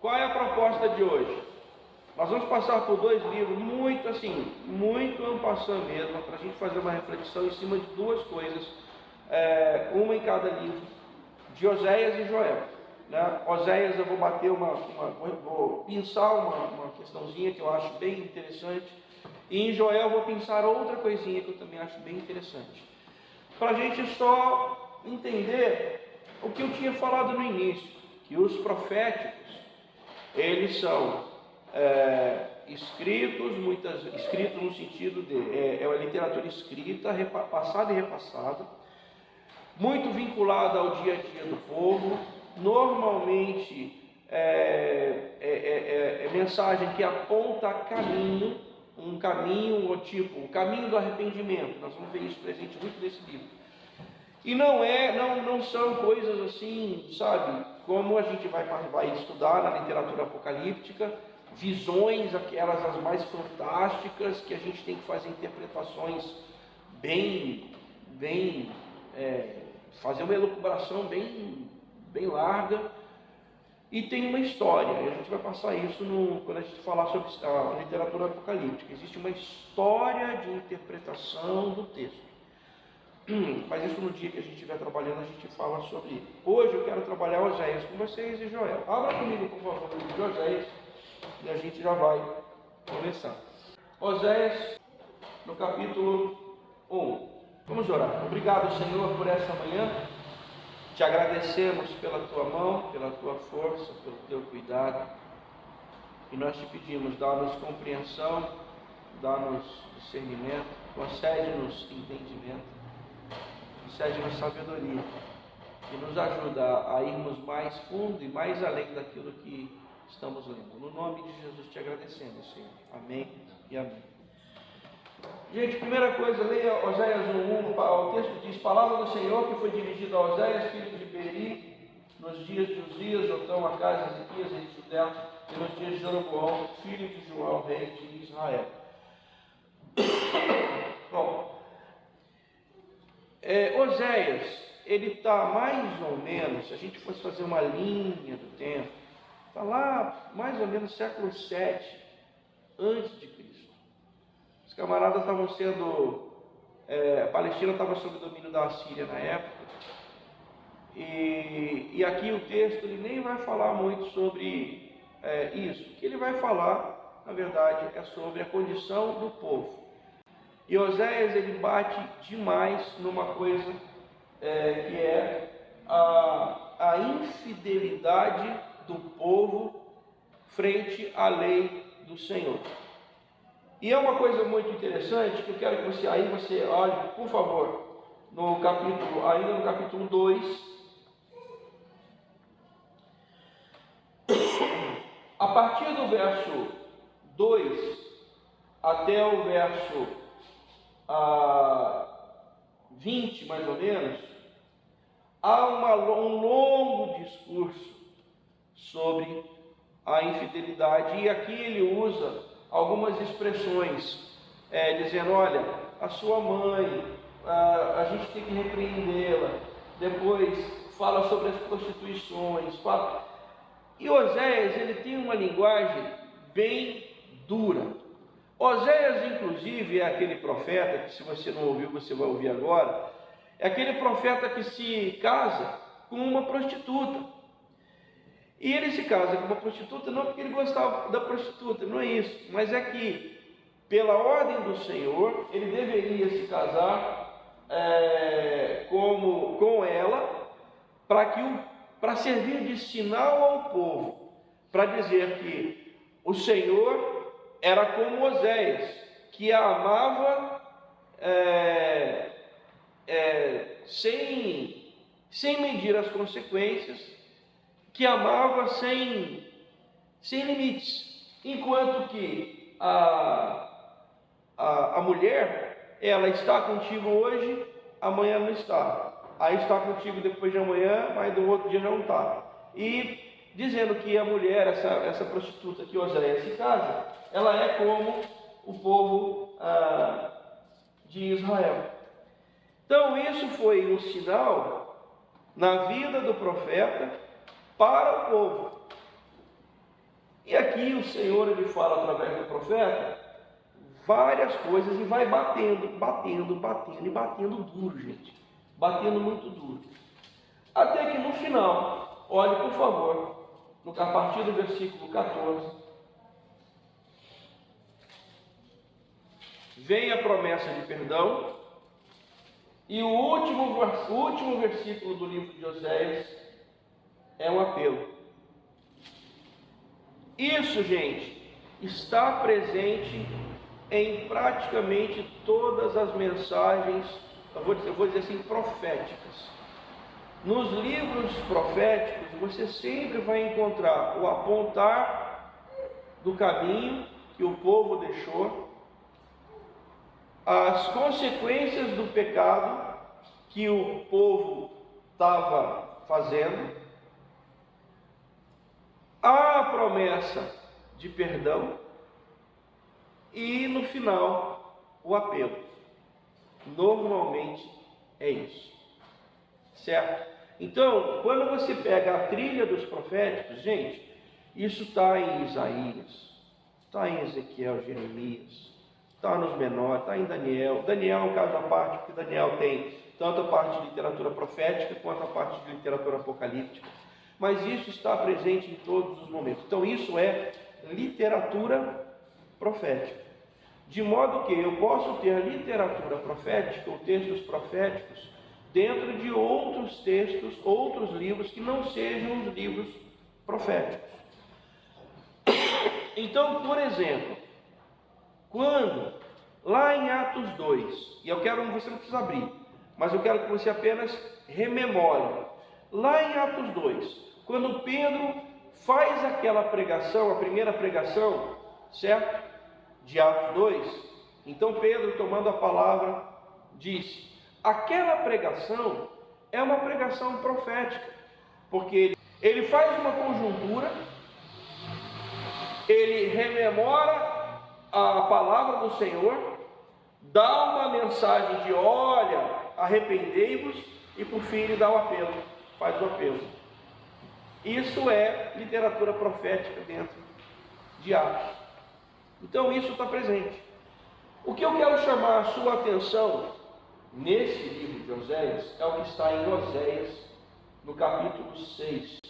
qual é a proposta de hoje? Nós vamos passar por dois livros muito en passant mesmo, para a gente fazer uma reflexão em cima de duas coisas, uma em cada livro, de Oséias e Joel. Né? Oséias eu vou bater vou pensar uma questãozinha que eu acho bem interessante, e em Joel eu vou pensar outra coisinha que eu também acho bem interessante, para a gente só entender o que eu tinha falado no início, que os proféticos, eles são escritos no sentido de é uma literatura escrita, passada e repassada, muito vinculada ao dia a dia do povo, normalmente mensagem que aponta caminho, um caminho, tipo, o caminho do arrependimento. Nós vamos ver isso presente muito nesse livro. E não são coisas assim, sabe, como a gente vai estudar na literatura apocalíptica, visões, aquelas as mais fantásticas, que a gente tem que fazer interpretações fazer uma elucubração bem larga, e tem uma história, e a gente vai passar isso quando a gente falar sobre a literatura apocalíptica. Existe uma história de interpretação do texto. Mas isso no dia que a gente estiver trabalhando, a gente fala sobre isso. Hoje eu quero trabalhar Oséias com vocês e Joel. Abra comigo, por favor, no livro de Oséias, e a gente já vai começar. Oséias, no capítulo 1. Vamos orar. Obrigado, Senhor, por essa manhã. Te agradecemos pela tua mão, pela tua força, pelo teu cuidado. E nós te pedimos, dá-nos compreensão, dá-nos discernimento, concede-nos entendimento, concede-nos sabedoria, e nos ajuda a irmos mais fundo e mais além daquilo que estamos lendo. No nome de Jesus te agradecemos, Senhor. Amém e amém. Gente, primeira coisa, leia Oséias 1:1, o texto diz: palavra do Senhor que foi dirigida a Oséias, filho de Beri, nos dias de Uzias, Jotão, Acás, Ezequias, rei de Judá, e nos dias de Jeroboão, filho de João, rei de Israel. Bom, Oséias, ele está mais ou menos, se a gente fosse fazer uma linha do tempo, está lá mais ou menos século 7 antes de Cristo. Os camaradas estavam sendo, a Palestina estava sob o domínio da Assíria na época, e aqui o texto ele nem vai falar muito sobre isso. O que ele vai falar, na verdade, é sobre a condição do povo. E Oséias ele bate demais numa coisa que é a infidelidade do povo frente à lei do Senhor. E é uma coisa muito interessante que eu quero que você olhe, por favor, ainda no capítulo 2, a partir do verso 2 até o verso 20, mais ou menos, há um longo discurso sobre a infidelidade, e aqui ele usa algumas expressões, dizendo: olha, a sua mãe, a gente tem que repreendê-la. Depois fala sobre as prostituições, e Oséias ele tem uma linguagem bem dura. Oséias, inclusive, é aquele profeta que, se você não ouviu, você vai ouvir agora. É aquele profeta que se casa com uma prostituta. E ele se casa com uma prostituta não porque ele gostava da prostituta, não é isso. Mas é que, pela ordem do Senhor, ele deveria se casar com ela, para servir de sinal ao povo, para dizer que o Senhor era como Oséias, que a amava sem medir as consequências, que amava sem limites, enquanto que a mulher, ela está contigo hoje, amanhã não está, aí está contigo depois de amanhã, mas do outro dia já não está. E dizendo que a mulher, essa prostituta que Oséias se casa, ela é como o povo de Israel. Então isso foi um sinal na vida do profeta para o povo. E aqui o Senhor, ele fala através do profeta várias coisas e vai batendo e batendo duro, gente. Batendo muito duro. Até que no final, olhe por favor, a partir do versículo 14, vem a promessa de perdão, e o último versículo do livro de Oséias é um apelo. Isso, gente, está presente em praticamente todas as mensagens, eu vou dizer assim, proféticas. Nos livros proféticos, você sempre vai encontrar o apontar do caminho que o povo deixou, as consequências do pecado que o povo estava fazendo, a promessa de perdão e no final o apelo. Normalmente é isso, certo? Então, quando você pega a trilha dos proféticos, gente, isso está em Isaías, está em Ezequiel, Jeremias, está nos menores, está em Daniel. Daniel é um caso à parte, porque Daniel tem tanto a parte de literatura profética quanto a parte de literatura apocalíptica. Mas isso está presente em todos os momentos. Então isso é literatura profética. De modo que eu posso ter literatura profética ou textos proféticos dentro de outros textos, outros livros que não sejam os livros proféticos. Então, por exemplo, quando lá em Atos 2, e você não precisa abrir, mas eu quero que você apenas rememore, lá em Atos 2, quando Pedro faz aquela pregação, a primeira pregação, certo? De Atos 2, então Pedro, tomando a palavra, disse: aquela pregação é uma pregação profética, porque ele faz uma conjuntura, ele rememora a palavra do Senhor, dá uma mensagem de olha, arrependei-vos, e por fim ele dá o apelo, faz o apelo. Isso é literatura profética dentro de Atos. Então isso está presente. O que eu quero chamar a sua atenção nesse livro de Oséias é o que está em Oséias, no capítulo 6.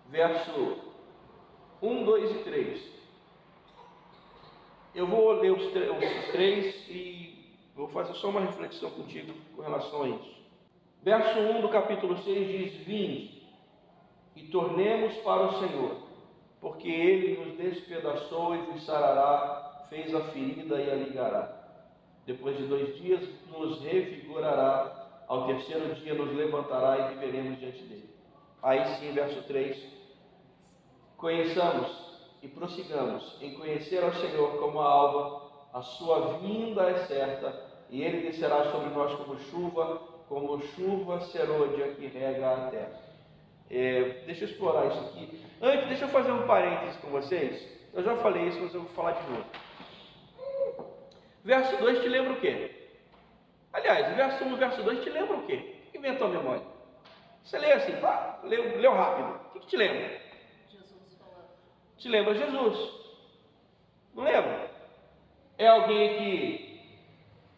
Verso 1, 2 e 3. Eu vou ler os três e vou fazer só uma reflexão contigo com relação a isso. Verso 1 do capítulo 6 diz: vinde e tornemos para o Senhor, porque Ele nos despedaçou e vos sarará, fez a ferida e a ligará. Depois de 2 dias nos revigorará, ao terceiro dia nos levantará e viveremos diante dele. Aí sim, verso 3: conheçamos e prossigamos em conhecer ao Senhor como a alva, a sua vinda é certa, e Ele descerá sobre nós como chuva serôdia que rega a terra. Deixa eu explorar isso aqui. Antes, deixa eu fazer um parênteses com vocês. Eu já falei isso, mas eu vou falar de novo. Verso 2 te lembra o quê? Aliás, verso 1 e verso 2 te lembra o quê? O que vem à tua memória? Você lê assim, leu rápido. O que te lembra? Te lembra Jesus. Não lembra? É alguém que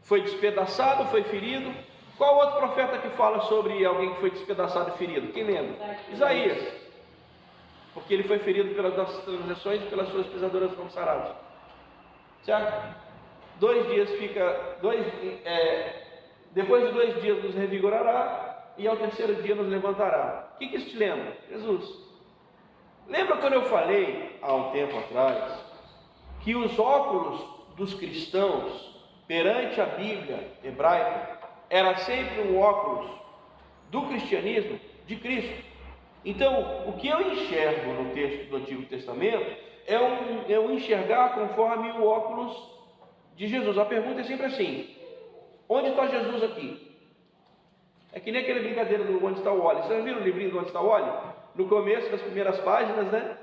foi despedaçado, foi ferido. Qual outro profeta que fala sobre alguém que foi despedaçado e ferido? Quem lembra? Isaías. Porque ele foi ferido pelas nossas transgressões e pelas suas pisaduras fomos sarados. Certo? 2 dias fica... depois de 2 dias nos revigorará e ao terceiro dia nos levantará. O que isso te lembra? Jesus. Lembra quando eu falei, há um tempo atrás, que os óculos dos cristãos perante a Bíblia hebraica era sempre um óculos do cristianismo de Cristo? Então, o que eu enxergo no texto do Antigo Testamento é um enxergar conforme o óculos de Jesus. A pergunta é sempre assim: onde está Jesus aqui? É que nem aquele brincadeira do Onde Está o Wally. Vocês já viram o livrinho do Onde Está o Wally? No começo, das primeiras páginas, né?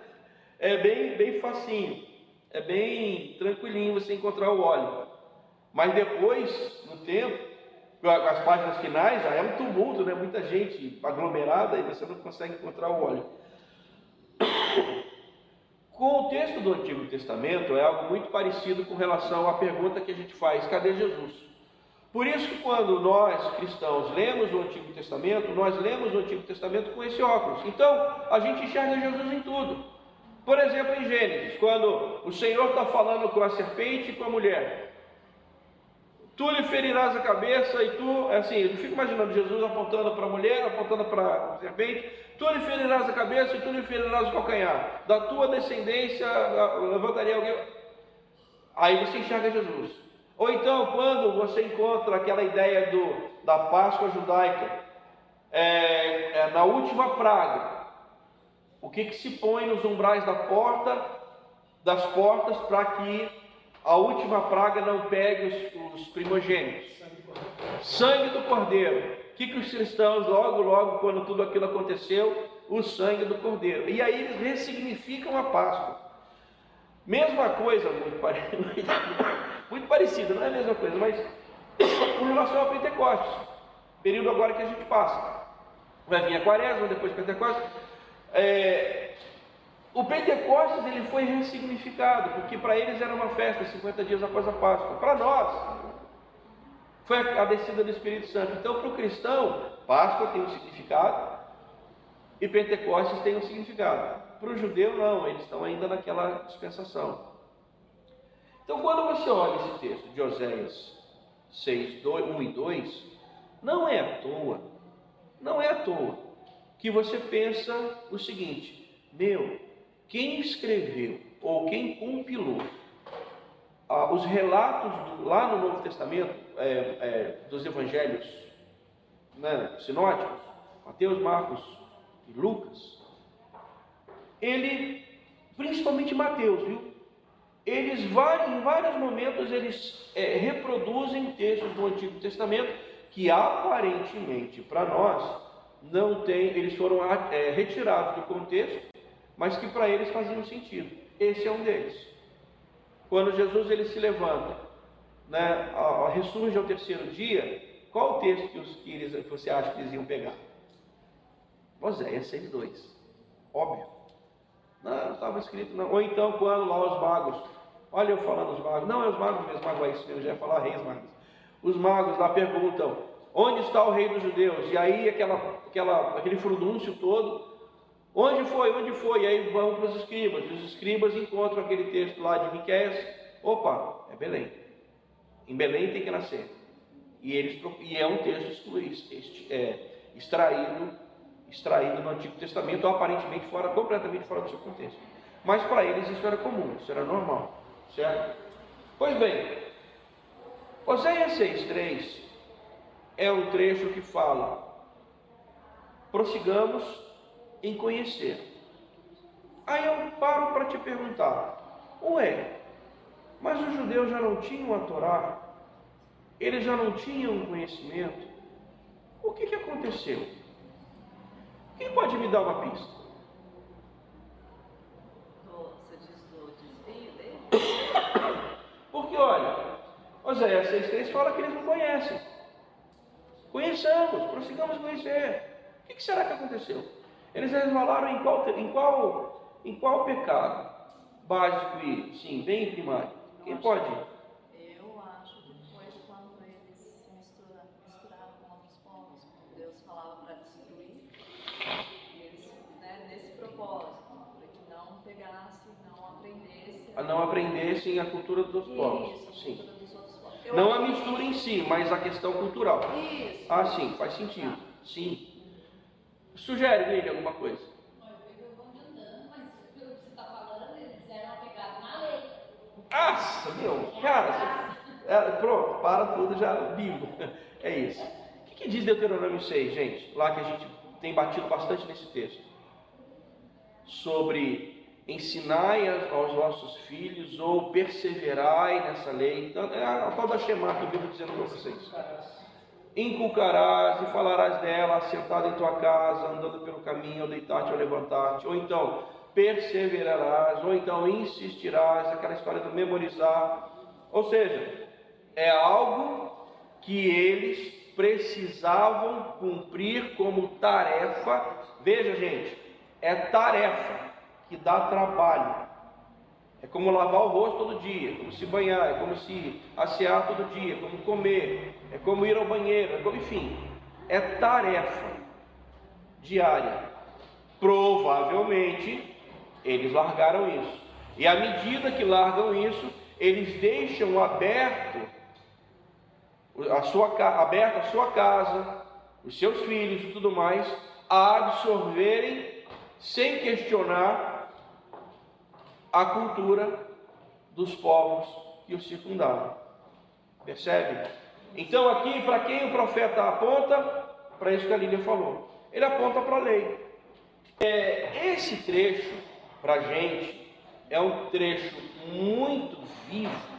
É bem facinho. É bem tranquilinho você encontrar o Wally. Mas depois, no tempo, as páginas finais, já é um tumulto, né? Muita gente aglomerada e você não consegue encontrar o óleo. Com o texto do Antigo Testamento, é algo muito parecido com relação à pergunta que a gente faz: cadê Jesus? Por isso que quando nós, cristãos, lemos o Antigo Testamento, nós lemos o Antigo Testamento com esse óculos. Então, a gente enxerga Jesus em tudo. Por exemplo, em Gênesis, quando o Senhor está falando com a serpente e com a mulher: tu lhe ferirás a cabeça e tu, assim, eu fico imaginando Jesus apontando para a mulher, apontando para a serpente: tu lhe ferirás a cabeça e tu lhe ferirás o calcanhar, da tua descendência levantaria alguém. Aí você enxerga Jesus. Ou então, quando você encontra aquela ideia da Páscoa judaica, na última praga, o que se põe nos umbrais das portas, para que a última praga não pegue os primogênitos? Sangue do Cordeiro. O que os cristãos, logo, quando tudo aquilo aconteceu, o sangue do Cordeiro. E aí eles ressignificam a Páscoa. Mesma coisa, muito parecida, não é a mesma coisa, mas com relação ao Pentecostes, período agora que a gente passa. Vai vir a Quaresma, depois Pentecostes. O Pentecostes ele foi ressignificado, porque para eles era uma festa 50 dias após a Páscoa. Para nós, foi a descida do Espírito Santo. Então, para o cristão, Páscoa tem um significado e Pentecostes tem um significado. Para o judeu, não, eles estão ainda naquela dispensação. Então, quando você olha esse texto de Oséias 6, 1 e 2, não é à toa que você pensa o seguinte: quem escreveu ou quem compilou os relatos lá no Novo Testamento, dos evangelhos, né, sinóticos, Mateus, Marcos e Lucas, principalmente Mateus, viu? Eles, em vários momentos, eles reproduzem textos do Antigo Testamento que aparentemente para nós não tem, eles foram retirados do contexto, mas que para eles faziam sentido. Esse é um deles. Quando Jesus ele se levanta, né, ressurge ao terceiro dia, qual o texto que você acha que eles iam pegar? Oséias 6:2. Óbvio. Não estava escrito, não. Ou então, quando lá os magos, olha eu falando os magos, não é os magos mesmo, mago é isso mesmo, já ia falar reis magos. Os magos lá perguntam: onde está o rei dos judeus? E aí aquele furdúncio todo: onde foi? E aí vão para os escribas encontram aquele texto lá de Miqueias: opa, é Belém. Em Belém tem que nascer. E é um texto extraído no Antigo Testamento, aparentemente completamente fora do seu contexto. Mas para eles isso era comum, isso era normal, certo? Pois bem, Oséias 6:3 é um trecho que fala: prossigamos em conhecer. Aí eu paro para te perguntar: mas os judeus já não tinham a Torá? Eles já não tinham um conhecimento? O que aconteceu? Quem pode me dar uma pista? Você diz do desvio dele? Porque olha, Oséias 6:3 fala que eles não conhecem. Conheçamos, prossigamos conhecer. O que será que aconteceu? Eles resvalaram em qual pecado? Básico e, sim, bem primário. Quem pode? Eu acho que foi quando eles se misturaram com outros povos. Deus falava para destruir. E eles, nesse propósito, para que não pegasse, não aprendessem A cultura dos outros povos. Isso, a Sim. cultura dos outros povos. Não a mistura em si, mas a questão cultural. Isso. Ah, sim, faz sentido. Sim. Sugere, Lili, alguma coisa? Nossa, cara, pronto, para tudo já, bingo. É isso. O que diz Deuteronômio 6, gente? Lá que a gente tem batido bastante nesse texto. Sobre ensinai aos vossos filhos ou perseverai nessa lei. Então, é a tal da Shema que eu vivo dizendo para vocês. Inculcarás e falarás dela, assentado em tua casa, andando pelo caminho, ao deitar-te ou levantar-te. Ou então, perseverarás, ou então insistirás, aquela história do memorizar. Ou seja, é algo que eles precisavam cumprir como tarefa. Veja, gente, é tarefa que dá trabalho. É como lavar o rosto todo dia, como se banhar, é como se assear todo dia, como comer, é como ir ao banheiro, é como, enfim, é tarefa diária. Provavelmente eles largaram isso. E à medida que largam isso, eles deixam aberta a sua casa, os seus filhos e tudo mais, a absorverem, sem questionar, a cultura dos povos que o circundavam. Percebe? Então aqui, para quem o profeta aponta? Para isso que a Lília falou. Ele aponta para a lei. Esse trecho, para a gente, é um trecho muito vivo,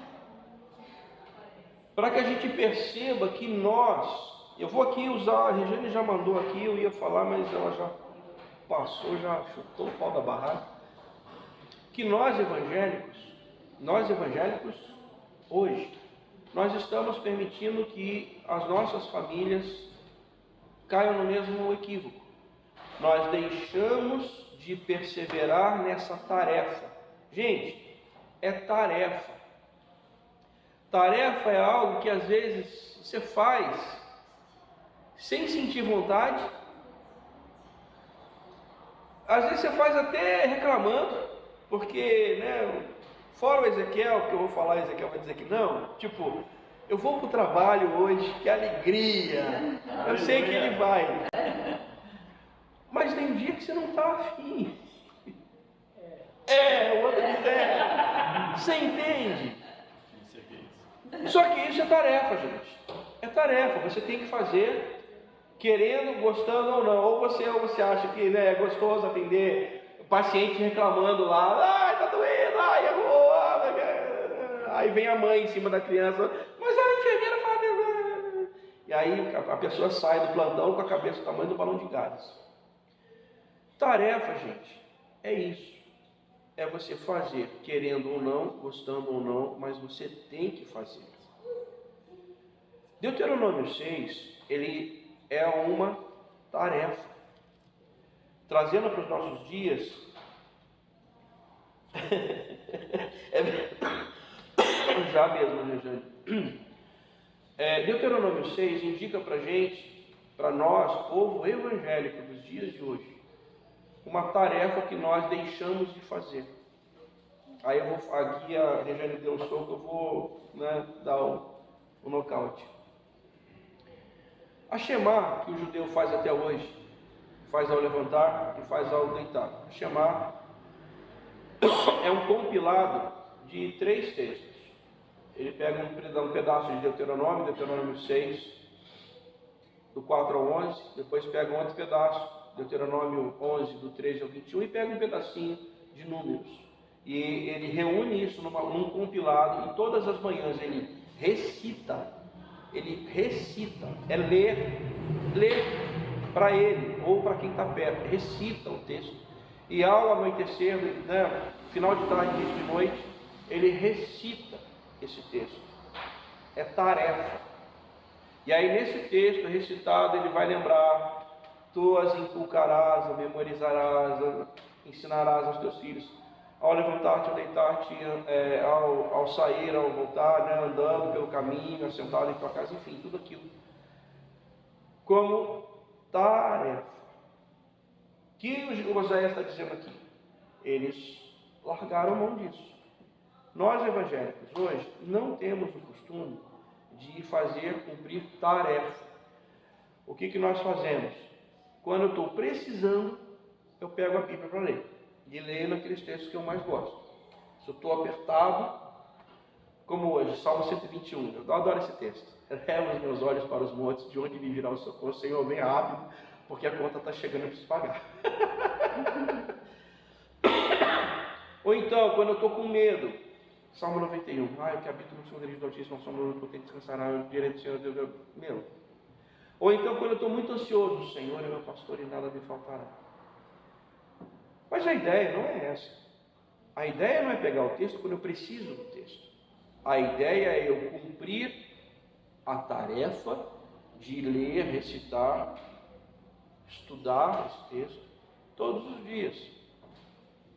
para que a gente perceba que nós, eu vou aqui usar, a Regiane já mandou aqui, eu ia falar, mas ela já passou, já chutou o pau da barraca, que nós evangélicos, hoje, nós estamos permitindo que as nossas famílias caiam no mesmo equívoco. Nós deixamos de perseverar nessa tarefa. Gente, é tarefa. Tarefa é algo que às vezes você faz sem sentir vontade. Às vezes você faz até reclamando, porque, né, fora o Ezequiel, que eu vou falar, Ezequiel vai dizer que não, tipo, eu vou para o trabalho hoje, que alegria, eu sei que ele vai. Mas tem dia que você não está afim. O outro diz você entende? Só que isso é tarefa, gente. É tarefa, você tem que fazer, querendo, gostando ou não. Ou você acha que, né, é gostoso atender o paciente reclamando lá, tá doendo, errou, aí vem a mãe em cima da criança, mas a enfermeira fala, e aí a pessoa sai do plantão com a cabeça do tamanho do balão de gás. Tarefa, gente, é isso. É você fazer, querendo ou não, gostando ou não, mas você tem que fazer. Deuteronômio 6, ele é uma tarefa. Trazendo para os nossos dias, já mesmo, Jane. Deuteronômio 6 indica para a gente, para nós, povo evangélico dos dias de hoje, uma tarefa que nós deixamos de fazer. Aí aqui a Regiane deu um soco, eu vou, né, dar o nocaute. A Shema, que o judeu faz até hoje, faz ao levantar e faz ao deitar. A Shema é um compilado de 3 textos. Ele pega um pedaço de Deuteronômio 6, do 4 ao 11, depois pega um outro pedaço, Deuteronômio 11, do 13 ao 21, e pega um pedacinho de Números. E ele reúne isso num compilado, e todas as manhãs ele recita, é ler para ele, ou para quem está perto, recita o texto, e ao anoitecer, né, final de tarde, início de noite, ele recita esse texto, é tarefa. E aí nesse texto recitado ele vai lembrar, tu as inculcarás, memorizarás, ensinarás aos teus filhos, ao levantar-te, ao deitar-te, ao sair, ao voltar, né, andando pelo caminho, assentado em tua casa, enfim, tudo aquilo, como tarefa. O que o Oséias está dizendo aqui? Eles largaram mão disso. Nós evangélicos hoje não temos o costume de cumprir tarefa. O que nós fazemos? Quando eu estou precisando, eu pego a Bíblia para ler. E leio naqueles textos que eu mais gosto. Se eu estou apertado, como hoje, Salmo 121, eu adoro esse texto. Eleva os meus olhos para os montes, de onde me virá o socorro. Senhor, venha rápido, porque a conta está chegando, eu preciso pagar. Ou então, quando eu estou com medo, Salmo 91, que habito no esconderijo do Altíssimo, ao sombra do Potente descansará, eu direi do Senhor, Deus meu. Ou então, quando eu estou muito ansioso, o Senhor é meu pastor e nada me faltará. Mas a ideia não é essa. A ideia não é pegar o texto quando eu preciso do texto. A ideia é eu cumprir a tarefa de ler, recitar, estudar esse texto todos os dias.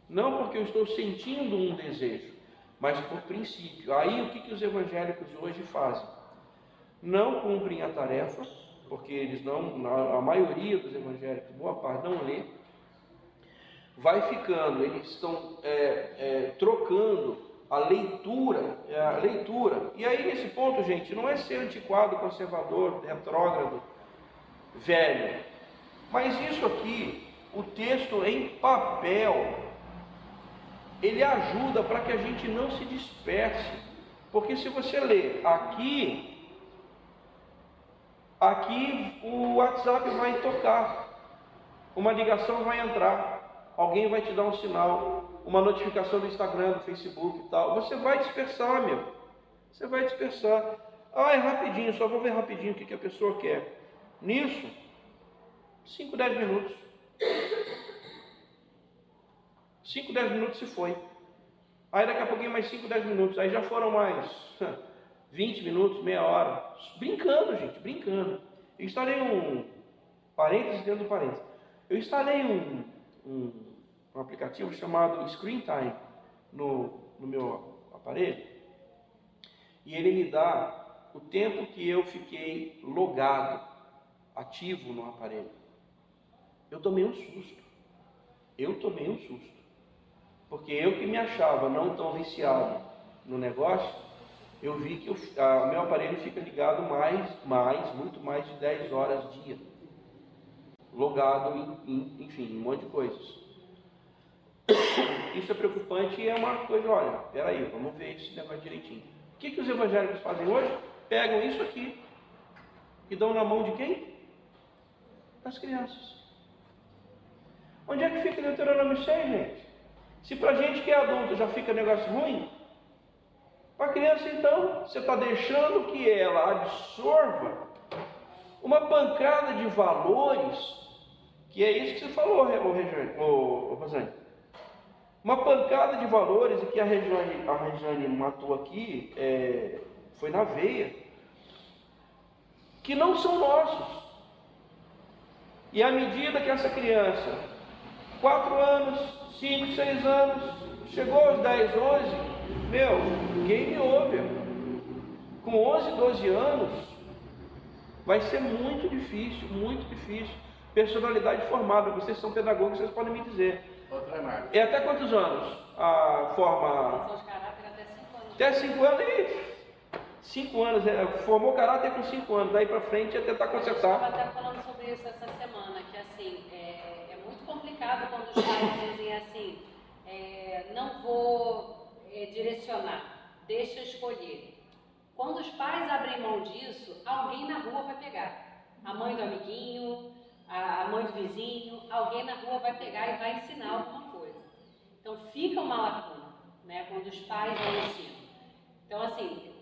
Não porque eu estou sentindo um desejo, mas por princípio. Aí o que os evangélicos hoje fazem? Não cumprem a tarefa, porque eles não, a maioria dos evangélicos, boa parte, não lê. Vai ficando, eles estão trocando a leitura. E aí nesse ponto, gente, não é ser antiquado, conservador, retrógrado, velho. Mas isso aqui, o texto em papel, ele ajuda para que a gente não se disperse. Porque se você ler aqui o WhatsApp vai tocar, uma ligação vai entrar, alguém vai te dar um sinal, uma notificação do Instagram, do Facebook e tal. Você vai dispersar, meu. Você vai dispersar. É rapidinho, só vou ver rapidinho o que a pessoa quer. Nisso, 5, 10 minutos. 5, 10 minutos se foi. Aí daqui a pouquinho mais 5, 10 minutos. Aí já foram mais 20 minutos, meia hora. Brincando, gente, brincando. Eu instalei um parênteses dentro do parênteses. Eu instalei um aplicativo chamado Screen Time no meu aparelho. E ele me dá o tempo que eu fiquei logado, ativo no aparelho. Eu tomei um susto. Porque eu que me achava não tão viciado no negócio, eu vi que o meu aparelho fica ligado muito mais de 10 horas dia. Logado enfim, um monte de coisas. Isso é preocupante e é uma coisa, olha, peraí, vamos ver esse negócio direitinho. O que os evangélicos fazem hoje? Pegam isso aqui e dão na mão de quem? Das crianças. Onde é que fica Deuteronômio 6, gente? Se pra gente que é adulto já fica negócio ruim, para a criança então, você está deixando que ela absorva uma pancada de valores, que é isso que você falou, Rosane. Uma pancada de valores, e que a Regiane matou aqui, foi na veia, que não são nossos. E à medida que essa criança, 4 anos, 5, 6 anos, chegou aos 10, 11, game over. Com 11, 12 anos, vai ser muito difícil, muito difícil. Personalidade formada, vocês são pedagogos, vocês podem me dizer. É até quantos anos a forma? Formação de caráter até 5 anos. Até 5 anos, e 5 anos, formou caráter com 5 anos, daí para frente é tentar consertar. Eu estava até falando sobre isso essa semana, que assim, é muito complicado quando os pais dizem assim, não vou direcionar, deixa escolher. Quando os pais abrem mão disso, alguém na rua vai pegar. A mãe do amiguinho, a mãe do vizinho, alguém na rua vai pegar e vai ensinar alguma coisa. Então fica uma lacuna, né, quando os pais não ensinam. Então assim,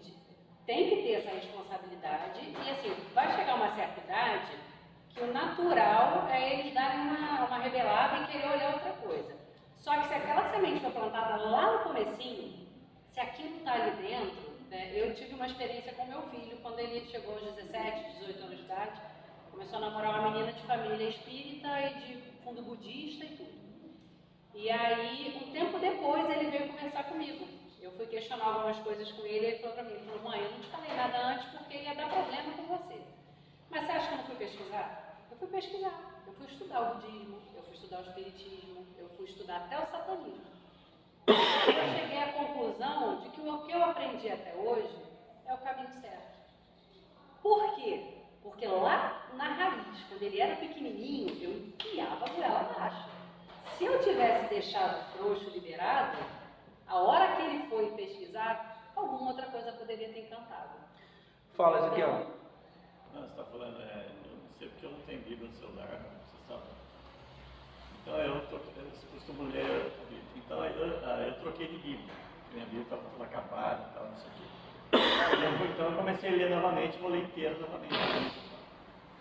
tem que ter essa responsabilidade e assim, vai chegar uma certa idade que o natural é eles darem uma rebelada e querer olhar outra coisa. Só que se aquela semente foi plantada lá no comecinho, se aquilo está ali dentro, né, eu tive uma experiência com meu filho, quando ele chegou aos 17, 18 anos de idade, começou a namorar uma menina de família espírita e de fundo budista e tudo. E aí, um tempo depois, ele veio conversar comigo. Eu fui questionar algumas coisas com ele e ele falou pra mim, mãe, eu não te falei nada antes porque ia dar problema com você. Mas você acha que eu não fui pesquisar? Eu fui pesquisar. Eu fui estudar o budismo, eu fui estudar o espiritismo, eu fui estudar até o satanismo. Eu cheguei à conclusão de que o que eu aprendi até hoje é o caminho certo. Por quê? Porque lá na raiz, quando ele era pequenininho, eu enfiava a goela abaixo. Se eu tivesse deixado frouxo, liberado, a hora que ele foi pesquisar, alguma outra coisa poderia ter encantado. Fala, Ezequiel. Não, você está falando, eu não sei porque eu não tenho Bíblia no celular, você sabe. Então eu costumo ler a Bíblia. Então eu troquei de Bíblia. Minha Bíblia estava toda acabada e tal, não sei o quê. Então eu comecei a ler novamente, vou ler inteiro novamente.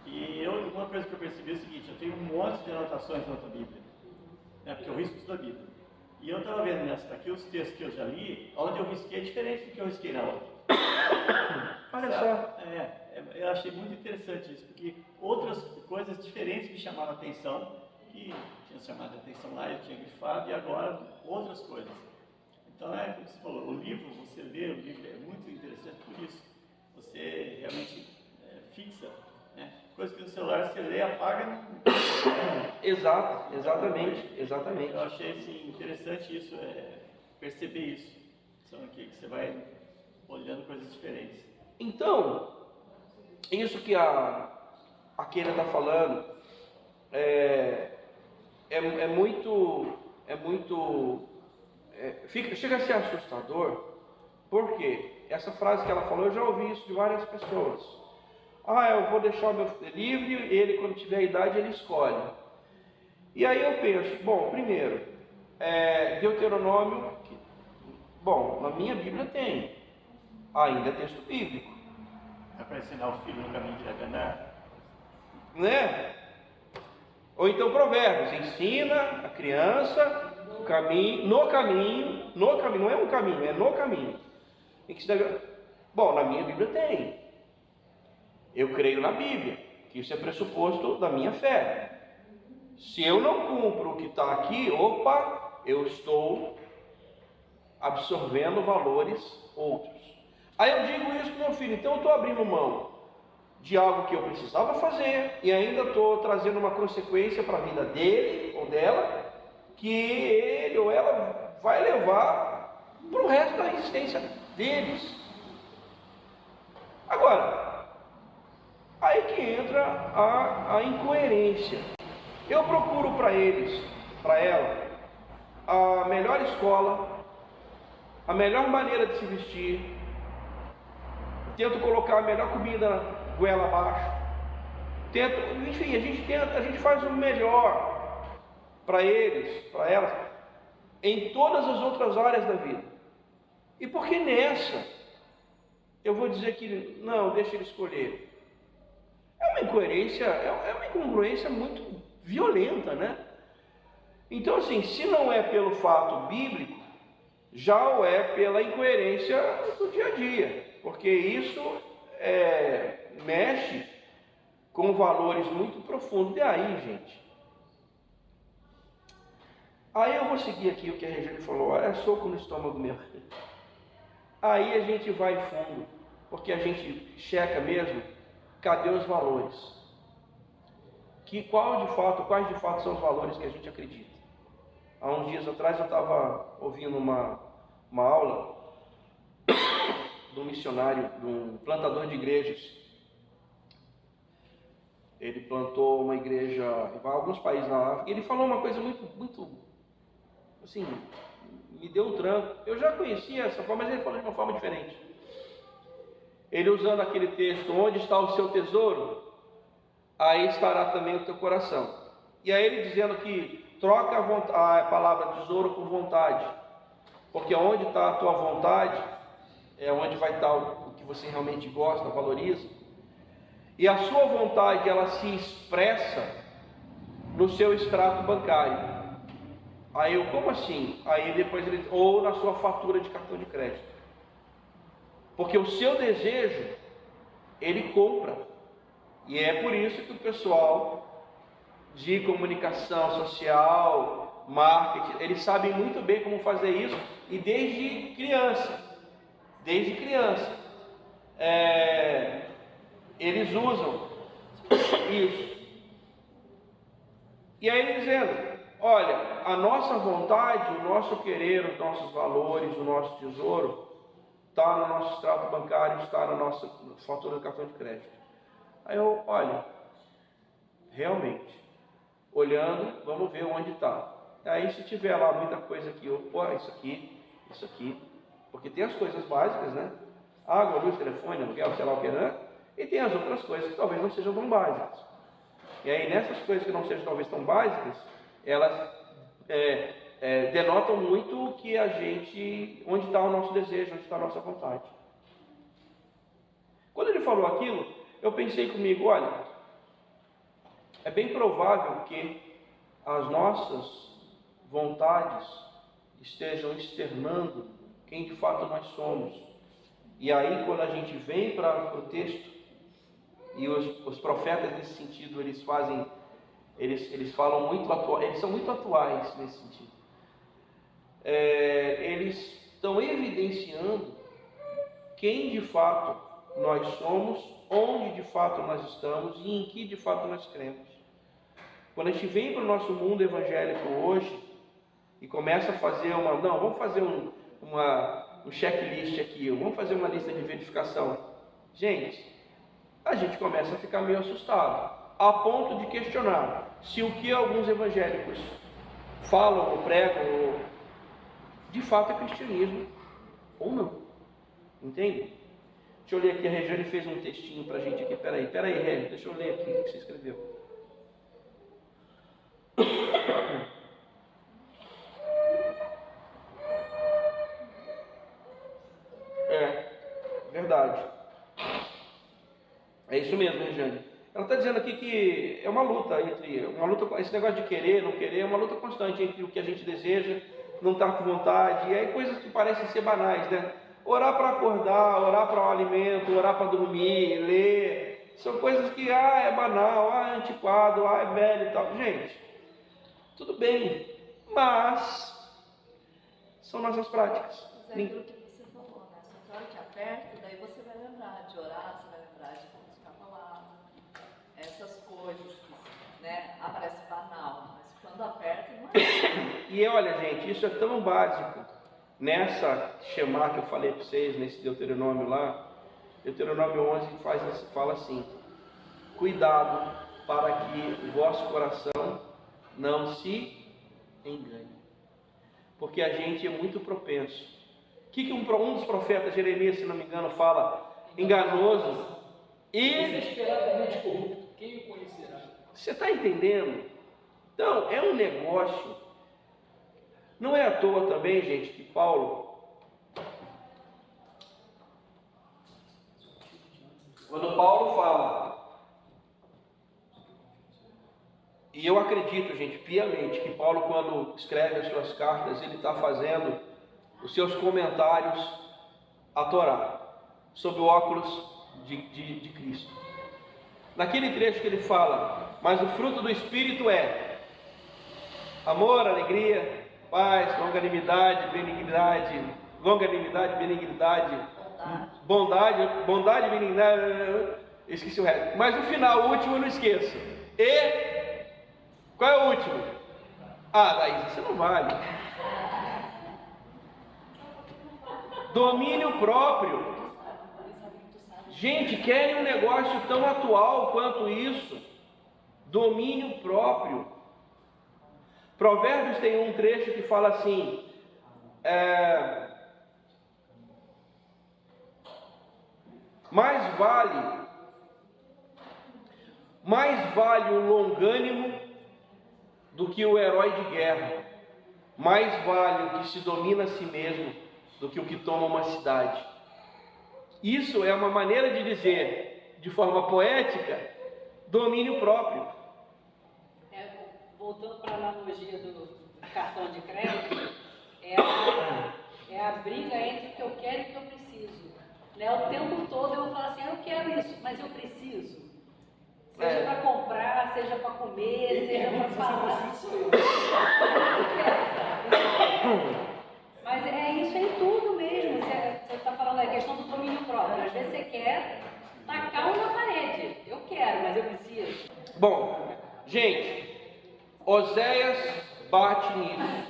E uma coisa que eu percebi é o seguinte, eu tenho um monte de anotações na outra Bíblia. Porque eu risco tudo da Bíblia. E eu estava vendo nessa daqui, os textos que eu já li, onde eu risquei é diferente do que eu risquei na outra. Olha só. Eu achei muito interessante isso, porque outras coisas diferentes me chamaram a atenção, que tinha chamado a atenção lá, eu tinha grifado, e agora outras coisas. Então, como você falou, o livro, você lê, o livro é muito interessante por isso. Você realmente fixa, né? Coisa que no celular você lê, apaga. Exatamente. Eu achei assim, interessante isso, perceber isso. São aqui que você vai olhando coisas diferentes. Então, isso que a Keila está falando chega a ser assustador, porque essa frase que ela falou, eu já ouvi isso de várias pessoas. Eu vou deixar o meu filho livre, ele quando tiver a idade ele escolhe. E aí eu penso, bom, primeiro, Deuteronômio, na minha Bíblia tem, ainda é texto bíblico. É para ensinar o filho no caminho que deve andar? Né? Ou então Provérbios, ensina a criança no caminho, não é um caminho, é no caminho. Bom, na minha Bíblia tem. Eu creio na Bíblia, que isso é pressuposto da minha fé. Se eu não cumpro o que está aqui, eu estou absorvendo valores outros. Aí eu digo isso para o meu filho, então eu estou abrindo mão de algo que eu precisava fazer e ainda estou trazendo uma consequência para a vida dele ou dela, que ele ou ela vai levar para o resto da existência deles. Agora, aí que entra a incoerência. Eu procuro para eles, para ela, a melhor escola, a melhor maneira de se vestir, tento colocar a melhor comida goela abaixo, enfim, a gente faz o melhor para eles, para elas, em todas as outras áreas da vida. E por que nessa eu vou dizer que não, deixa ele escolher? É uma incoerência, é uma incongruência muito violenta, né? Então, assim, se não é pelo fato bíblico, já o é pela incoerência do dia a dia, porque isso mexe com valores muito profundos. E aí, gente? Aí eu vou seguir aqui o que a Regiane falou, é soco no estômago meu. Aí a gente vai fundo, porque a gente checa mesmo, cadê os valores? Quais de fato são os valores que a gente acredita? Há uns dias atrás eu estava ouvindo uma aula de um missionário, de um plantador de igrejas. Ele plantou uma igreja em alguns países na África, e ele falou uma coisa muito, assim, me deu um tranco. Eu já conhecia essa forma, mas ele falou de uma forma diferente. Ele usando aquele texto, onde está o seu tesouro, aí estará também o teu coração. E aí ele dizendo que troca a palavra tesouro por vontade, porque onde está a tua vontade, é onde vai estar o que você realmente gosta, valoriza. E a sua vontade, ela se expressa no seu extrato bancário. Aí como assim? Aí depois ou na sua fatura de cartão de crédito. Porque o seu desejo, ele compra. E é por isso que o pessoal de comunicação social, marketing, eles sabem muito bem como fazer isso, e desde criança, eles usam isso. E aí ele dizendo, olha, a nossa vontade, o nosso querer, os nossos valores, o nosso tesouro, está no nosso extrato bancário, está na nossa fatura do cartão de crédito. Aí eu, olha, realmente, olhando, vamos ver onde está. Aí se tiver lá muita coisa aqui, isso aqui, porque tem as coisas básicas, né? Água, luz, telefone, aluguel, sei lá o que, né? E tem as outras coisas que talvez não sejam tão básicas. E aí nessas coisas que não sejam talvez tão básicas, elas denotam muito que onde está o nosso desejo, onde está a nossa vontade. Quando ele falou aquilo, eu pensei comigo, olha, é bem provável que as nossas vontades estejam externando quem de fato nós somos. E aí, quando a gente vem para o texto, e os profetas nesse sentido, eles falam muito eles são muito atuais nesse sentido. Eles estão evidenciando quem de fato nós somos, onde de fato nós estamos e em que de fato nós cremos. Quando a gente vem para o nosso mundo evangélico hoje e começa a fazer vamos fazer um checklist aqui, vamos fazer uma lista de verificação. Gente, a gente começa a ficar meio assustado, a ponto de questionar se o que alguns evangélicos falam ou pregam de fato é cristianismo ou não. Entende? Deixa eu ler aqui, a Regiane fez um textinho para a gente aqui. Peraí, Regiane, deixa eu ler aqui o que você escreveu. Verdade. É isso mesmo, Regiane. Ela está dizendo aqui que é uma luta esse negócio de querer, não querer, é uma luta constante entre o que a gente deseja, não estar com vontade, e aí coisas que parecem ser banais, né? Orar para acordar, orar para o alimento, orar para dormir, ler, são coisas que, é banal, é antiquado, é velho e tal. Gente, tudo bem, mas são nossas práticas. Mas é aquilo que você falou, né? Só que a hora que aperta, daí você vai lembrar de orar, você vai lembrar de buscar a palavra, essas coisas que, né, parece banal, mas quando aperta, não é. E olha, gente, isso é tão básico. Nessa Shema que eu falei para vocês, nesse Deuteronômio lá, Deuteronômio 11 fala assim: cuidado para que o vosso coração não se engane, porque a gente é muito propenso. O que um dos profetas, Jeremias, se não me engano, fala? Enganoso e desesperadamente corrupto, quem o conhecerá? Você está entendendo? Então, é um negócio. Não é à toa também, gente, que Paulo, quando Paulo fala, e eu acredito, gente, piamente, que Paulo, quando escreve as suas cartas, ele está fazendo os seus comentários à Torá, sob o óculos de Cristo. Naquele trecho que ele fala, mas o fruto do Espírito é amor, alegria, paz, longanimidade, benignidade, bondade, benignidade, esqueci o resto. Mas o final, o último, eu não esqueço. E qual é o último? Daí você não vale. Domínio próprio. Gente, querem um negócio tão atual quanto isso? Domínio próprio. Provérbios tem um trecho que fala assim: mais vale o longânimo do que o herói de guerra, mais vale o que se domina a si mesmo do que o que toma uma cidade. Isso é uma maneira de dizer, de forma poética, domínio próprio. Voltando para a analogia do cartão de crédito, é a briga entre o que eu quero e o que eu preciso. Né? O tempo todo eu vou falar assim, eu quero isso, mas eu preciso. Seja para comprar, seja para comer, seja para falar. Mas isso em tudo mesmo. Você está falando da questão do domínio próprio. Às vezes você quer tacar uma parede. Eu quero, mas eu preciso. Bom, gente, Oséias bate nisso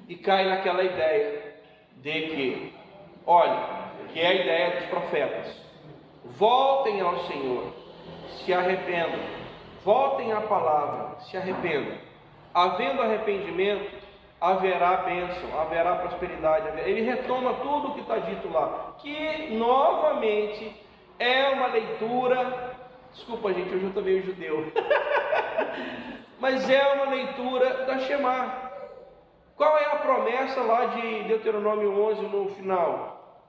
e cai naquela ideia de que, olha, que é a ideia dos profetas: voltem ao Senhor, se arrependam, voltem à palavra, se arrependam. Havendo arrependimento, haverá bênção, haverá prosperidade. Ele retoma tudo o que está dito lá, que novamente é uma leitura. Desculpa, gente, hoje eu estou meio judeu. Mas é uma leitura da Shema. Qual é a promessa lá de Deuteronômio 11 no final?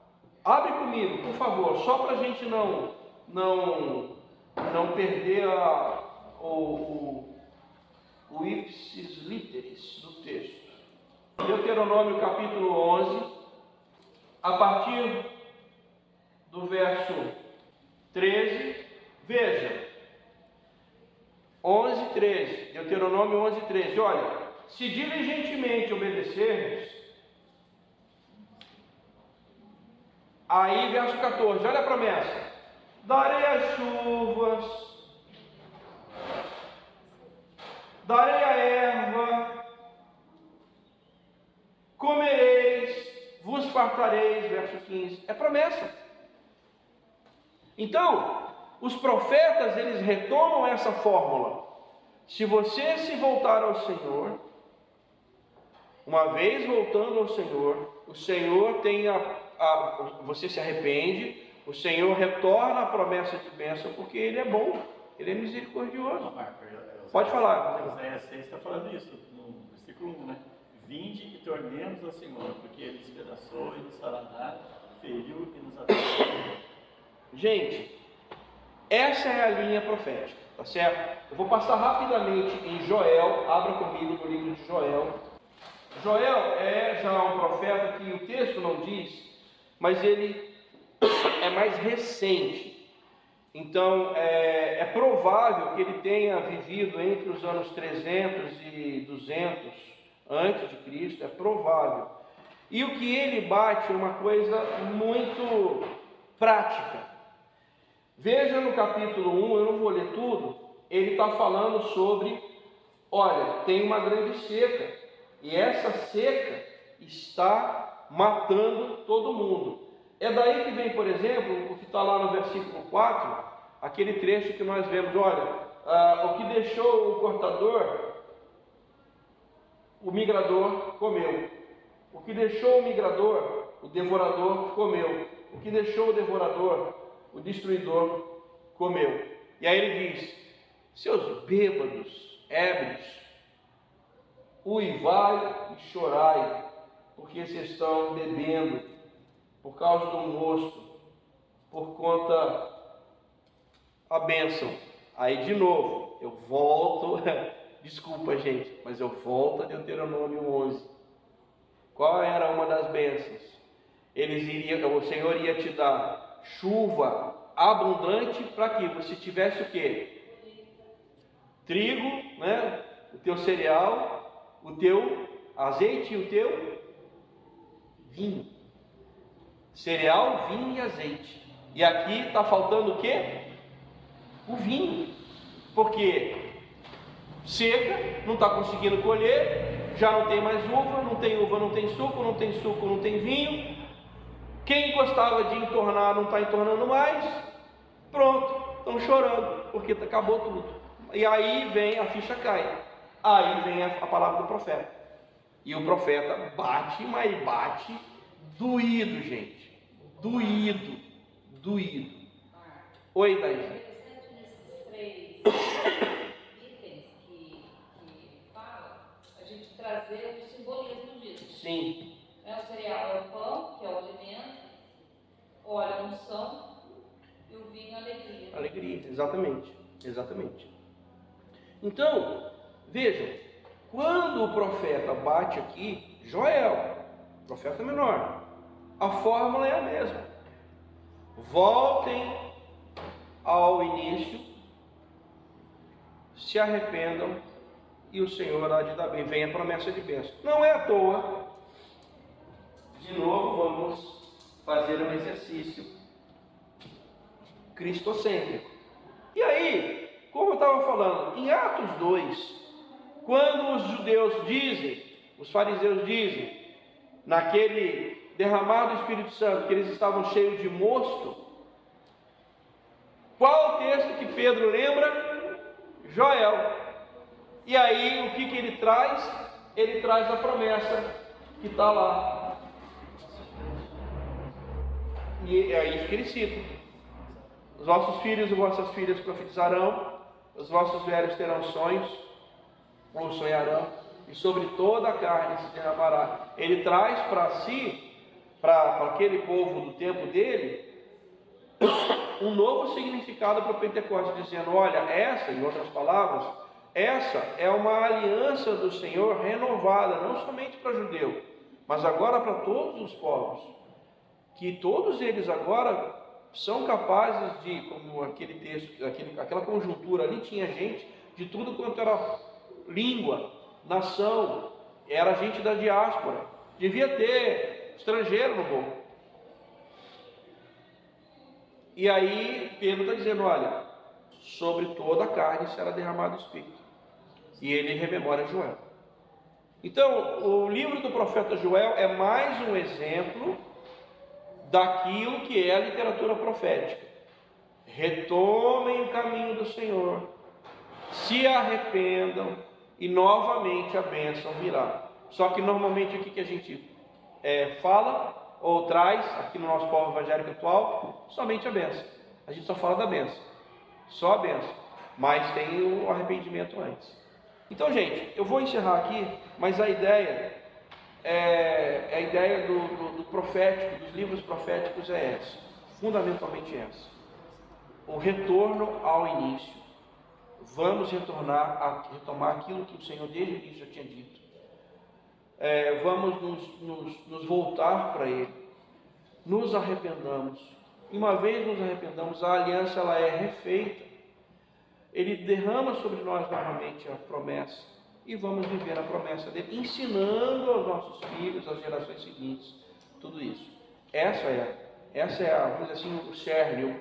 Abre comigo, por favor, só para a gente não perder o ipsis literis do texto. Deuteronômio capítulo 11, a partir do verso 13, veja, 11, 13, Deuteronômio 11, 13, olha, se diligentemente obedecermos, aí verso 14, olha a promessa, darei as chuvas, darei a erva, comereis, vos fartareis, verso 15, é promessa. Então, os profetas, eles retomam essa fórmula. Se você se voltar ao Senhor, uma vez voltando ao Senhor, o Senhor tem você se arrepende, o Senhor retorna a promessa de bênção, porque Ele é bom, Ele é misericordioso. Pode falar. Isaías 6 está falando isso, no versículo 1, né? Vinde e tornemos ao Senhor, porque Ele despedaçou e nos fará, feriu e nos atacou. Gente, essa é a linha profética, tá certo? Eu vou passar rapidamente em Joel, abra comigo no livro de Joel. Joel é já um profeta que o texto não diz, mas ele é mais recente. Então, é provável que ele tenha vivido entre os anos 300 e 200 antes de Cristo, é provável. E o que ele bate é uma coisa muito prática. Veja no capítulo 1, eu não vou ler tudo, ele está falando sobre, olha, tem uma grande seca, e essa seca está matando todo mundo. É daí que vem, por exemplo, o que está lá no versículo 4, aquele trecho que nós vemos, olha, o que deixou o cortador, o migrador comeu. O que deixou o migrador, o devorador comeu. O que deixou o devorador, o destruidor comeu. E aí ele diz, seus bêbados, ébrios, uivai e chorai, porque vocês estão bebendo, por causa do mosto, por conta a bênção. Aí de novo, eu volto, desculpa gente, mas eu volto a Deuteronômio 11. Qual era uma das bênçãos? O Senhor ia te dar chuva abundante para que você tivesse o quê? Trigo, né? O teu cereal, o teu azeite e o teu vinho. Cereal, vinho e azeite. E aqui está faltando o quê? O vinho. Porque seca, não está conseguindo colher, já não tem mais uva, não tem suco, não tem suco, não tem vinho. Quem gostava de entornar não está entornando mais. Pronto, estão chorando, porque acabou tudo. E aí vem, a ficha cai. Aí vem a palavra do profeta. E o profeta bate, mas bate doído, gente. Doído. Oi, Daí. Interessante nesses três itens que fala, a gente trazer o simbolismo disso. Sim. O cereal é o pão, que é o alimento, o óleo é a unção e o vinho é a alegria. Alegria, exatamente. Então, vejam, quando o profeta bate aqui, Joel, profeta menor, a fórmula é a mesma. Voltem ao início, se arrependam e o Senhor há de dar bem. Vem a promessa de bênção. Não é à toa. De novo, vamos fazer um exercício cristocêntrico. E aí, como eu estava falando, em Atos 2, quando os judeus dizem, os fariseus dizem, naquele derramar do Espírito Santo, que eles estavam cheios de mosto, qual o texto que Pedro lembra? Joel. E aí, o que ele traz? Ele traz a promessa que está lá. E é isso que ele cita. Os vossos filhos e vossas filhas profetizarão, os vossos velhos terão sonhos, ou sonharão, e sobre toda a carne se derramará. Ele traz para si, para aquele povo do tempo dele, um novo significado para o Pentecostes, dizendo, olha, essa, em outras palavras, essa é uma aliança do Senhor renovada, não somente para judeu, mas agora para todos os povos, que todos eles agora são capazes de, como aquele texto, aquela conjuntura ali, tinha gente de tudo quanto era língua, nação, era gente da diáspora, devia ter estrangeiro no povo. E aí Pedro está dizendo, olha, sobre toda a carne será derramado o Espírito. E ele rememora Joel. Então, o livro do profeta Joel é mais um exemplo daquilo que é a literatura profética. Retomem o caminho do Senhor, se arrependam e novamente a bênção virá. Só que normalmente o que a gente fala ou traz aqui no nosso povo evangélico atual? Somente a bênção. A gente só fala da bênção, só a bênção, mas tem o arrependimento antes. Então, gente, eu vou encerrar aqui, mas a ideia a ideia do profético, dos livros proféticos é essa, fundamentalmente essa: o retorno ao início. Vamos retomar aquilo que o Senhor desde o início já tinha dito. Vamos nos voltar para Ele, nos arrependamos. E uma vez nos arrependamos, a aliança ela é refeita. Ele derrama sobre nós novamente a promessa e vamos viver a promessa dele, ensinando aos nossos filhos, às gerações seguintes, tudo isso. Essa é vamos dizer assim, o cerne,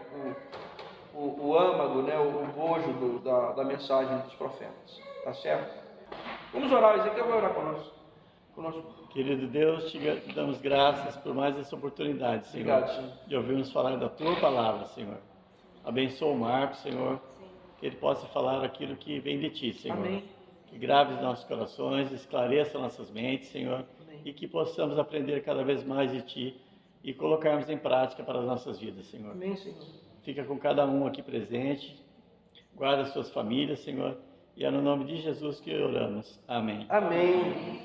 o âmago, né, o bojo da mensagem dos profetas. Tá certo? Vamos orar, Ezequiel vai orar conosco. Querido Deus, te damos graças por mais essa oportunidade, Senhor, Obrigado, Senhor. de ouvirmos falar da Tua Palavra, Senhor. Abençoa o Marcos, Senhor, que ele possa falar aquilo que vem de Ti, Senhor. Amém. Que grave os nossos corações, esclareça nossas mentes, Senhor, Amém. E que possamos aprender cada vez mais de Ti e colocarmos em prática para as nossas vidas, Senhor. Amém, Senhor. Fica com cada um aqui presente, guarda as suas famílias, Senhor, e é no nome de Jesus que oramos. Amém. Amém.